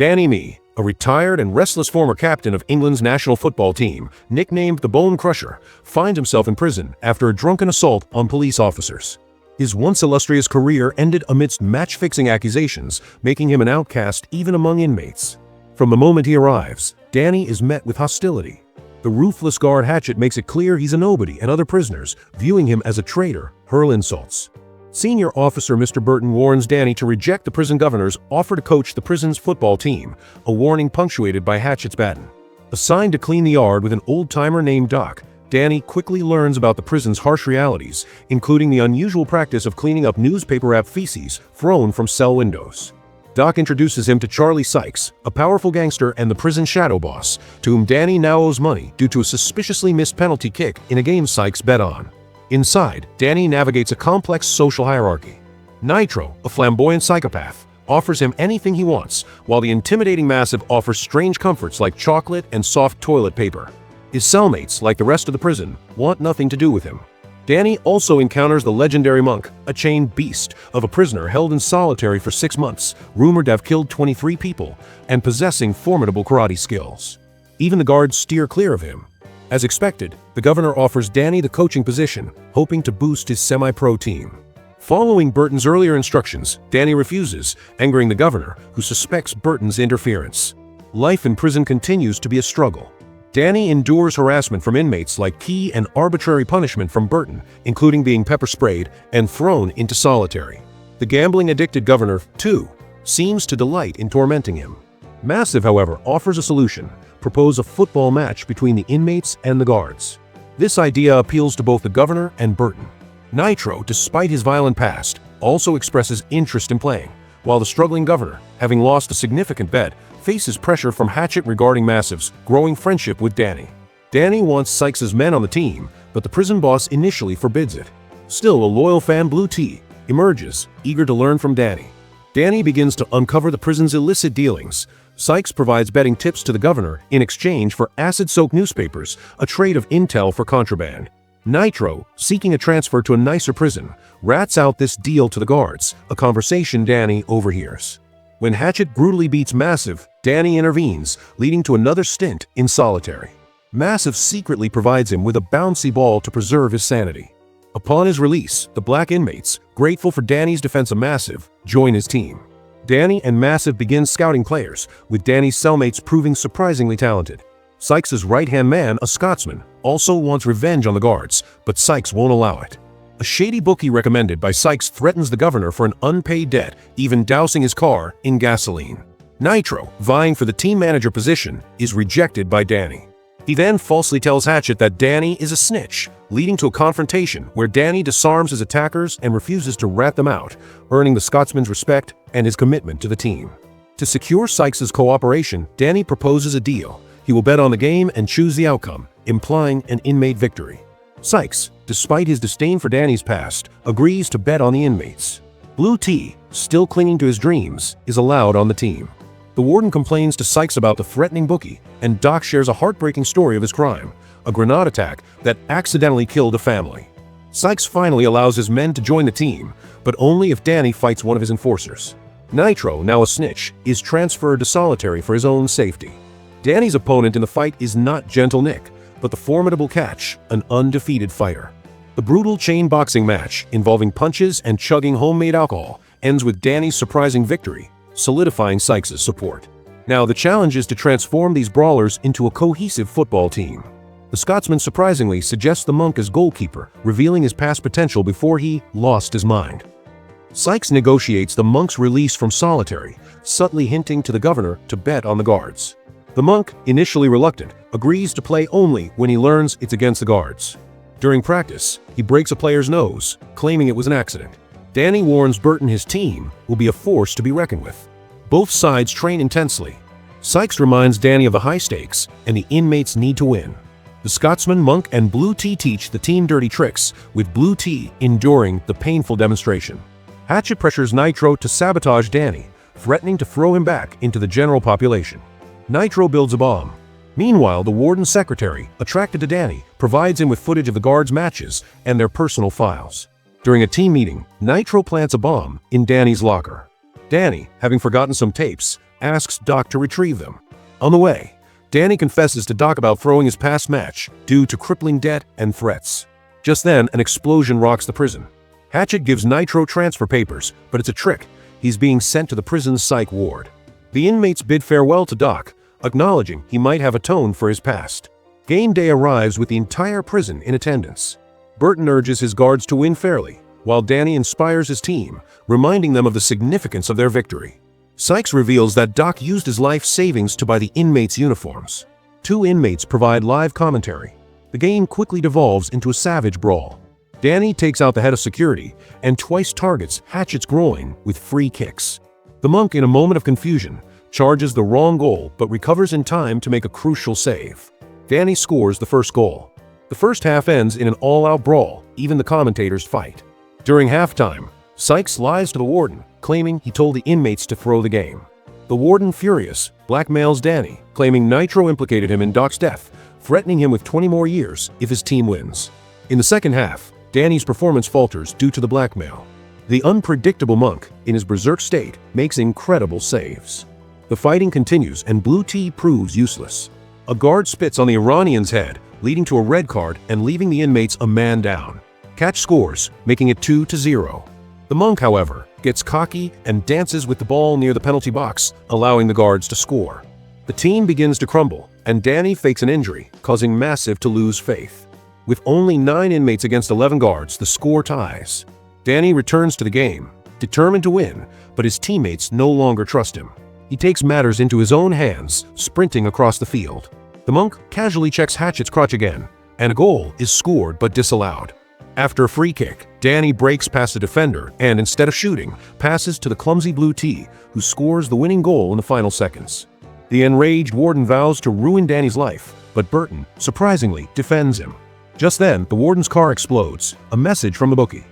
Danny Mee, a retired and restless former captain of England's national football team, nicknamed the Bone Crusher, finds himself in prison after a drunken assault on police officers. His once illustrious career ended amidst match-fixing accusations, making him an outcast even among inmates. From the moment he arrives, Danny is met with hostility. The ruthless guard Hatchet makes it clear he's a nobody, and other prisoners, viewing him as a traitor, hurl insults. Senior officer Mr. Burton warns Danny to reject the prison governor's offer to coach the prison's football team, a warning punctuated by Hatchet's baton. Assigned to clean the yard with an old-timer named Doc, Danny quickly learns about the prison's harsh realities, including the unusual practice of cleaning up newspaper-wrapped feces thrown from cell windows. Doc introduces him to Charlie Sykes, a powerful gangster and the prison shadow boss, to whom Danny now owes money due to a suspiciously missed penalty kick in a game Sykes bet on. Inside, Danny navigates a complex social hierarchy. Nitro, a flamboyant psychopath, offers him anything he wants, while the intimidating Massive offers strange comforts like chocolate and soft toilet paper. His cellmates, like the rest of the prison, want nothing to do with him. Danny also encounters the legendary Monk, a chained beast of a prisoner held in solitary for 6 months, rumored to have killed 23 people, and possessing formidable karate skills. Even the guards steer clear of him. As expected, the governor offers Danny the coaching position, hoping to boost his semi-pro team. Following Burton's earlier instructions, Danny refuses, angering the governor, who suspects Burton's interference. Life in prison continues to be a struggle. Danny endures harassment from inmates like key and arbitrary punishment from Burton, including being pepper-sprayed and thrown into solitary. The gambling-addicted governor, too, seems to delight in tormenting him. Massive, however, offers a solution: propose a football match between the inmates and the guards. This idea appeals to both the governor and Burton. Nitro, despite his violent past, also expresses interest in playing, while the struggling governor, having lost a significant bet, faces pressure from Hatchet regarding Massive's growing friendship with Danny. Danny wants Sykes' men on the team, but the prison boss initially forbids it. Still, a loyal fan, Blue T, emerges, eager to learn from Danny. Danny begins to uncover the prison's illicit dealings. Sykes provides betting tips to the governor in exchange for acid-soaked newspapers, a trade of intel for contraband. Nitro, seeking a transfer to a nicer prison, rats out this deal to the guards, a conversation Danny overhears. When Hatchet brutally beats Massive, Danny intervenes, leading to another stint in solitary. Massive secretly provides him with a bouncy ball to preserve his sanity. Upon his release, the black inmates, grateful for Danny's defense of Massive, join his team. Danny and Massive begin scouting players, with Danny's cellmates proving surprisingly talented. Sykes' right-hand man, a Scotsman, also wants revenge on the guards, but Sykes won't allow it. A shady bookie recommended by Sykes threatens the governor for an unpaid debt, even dousing his car in gasoline. Nitro, vying for the team manager position, is rejected by Danny. He then falsely tells Hatchet that Danny is a snitch, leading to a confrontation where Danny disarms his attackers and refuses to rat them out, earning the Scotsman's respect and his commitment to the team. To secure Sykes' cooperation, Danny proposes a deal. He will bet on the game and choose the outcome, implying an inmate victory. Sykes, despite his disdain for Danny's past, agrees to bet on the inmates. Blue T, still clinging to his dreams, is allowed on the team. The warden complains to Sykes about the threatening bookie, and Doc shares a heartbreaking story of his crime, a grenade attack that accidentally killed a family. Sykes finally allows his men to join the team, but only if Danny fights one of his enforcers. Nitro, now a snitch, is transferred to solitary for his own safety. Danny's opponent in the fight is not Gentle Nick, but the formidable Catch, an undefeated fighter. The brutal chain boxing match, involving punches and chugging homemade alcohol, ends with Danny's surprising victory, solidifying Sykes' support. Now the challenge is to transform these brawlers into a cohesive football team. The Scotsman surprisingly suggests the Monk as goalkeeper, revealing his past potential before he lost his mind. Sykes negotiates the Monk's release from solitary, subtly hinting to the governor to bet on the guards. The Monk, initially reluctant, agrees to play only when he learns it's against the guards. During practice, he breaks a player's nose, claiming it was an accident. Danny warns Burton his team will be a force to be reckoned with. Both sides train intensely. Sykes reminds Danny of the high stakes and the inmates need to win. The Scotsman, Monk, and Blue T teach the team dirty tricks, with Blue T enduring the painful demonstration. Hatchet pressures Nitro to sabotage Danny, threatening to throw him back into the general population. Nitro builds a bomb. Meanwhile, the warden's secretary, attracted to Danny, provides him with footage of the guards' matches and their personal files. During a team meeting, Nitro plants a bomb in Danny's locker. Danny, having forgotten some tapes, asks Doc to retrieve them. On the way, Danny confesses to Doc about throwing his past match due to crippling debt and threats. Just then, an explosion rocks the prison. Hatchet gives Nitro transfer papers, but it's a trick. He's being sent to the prison's psych ward. The inmates bid farewell to Doc, acknowledging he might have atoned for his past. Game day arrives with the entire prison in attendance. Burton urges his guards to win fairly, while Danny inspires his team, reminding them of the significance of their victory. Sykes reveals that Doc used his life savings to buy the inmates' uniforms. 2 inmates provide live commentary. The game quickly devolves into a savage brawl. Danny takes out the head of security and twice targets Hatchet's groin with free kicks. The monk, in a moment of confusion, charges the wrong goal but recovers in time to make a crucial save. Danny scores the first goal. The first half ends in an all-out brawl, even the commentators fight. During halftime, Sykes lies to the warden, claiming he told the inmates to throw the game. The warden, furious, blackmails Danny, claiming Nitro implicated him in Doc's death, threatening him with 20 more years if his team wins. In the second half, Danny's performance falters due to the blackmail. The unpredictable monk, in his berserk state, makes incredible saves. The fighting continues and blue tea proves useless. A guard spits on the Iranian's head, leading to a red card and leaving the inmates a man down. Catch scores, making it 2-0. The monk, however, gets cocky and dances with the ball near the penalty box, allowing the guards to score. The team begins to crumble, and Danny fakes an injury, causing Massive to lose faith. With only 9 inmates against 11 guards, the score ties. Danny returns to the game, determined to win, but his teammates no longer trust him. He takes matters into his own hands, sprinting across the field. The monk casually checks Hatchet's crotch again, and a goal is scored but disallowed. After a free kick, Danny breaks past the defender and, instead of shooting, passes to the clumsy blue tea, who scores the winning goal in the final seconds. The enraged warden vows to ruin Danny's life, but Burton, surprisingly, defends him. Just then, the warden's car explodes, a message from the bookie.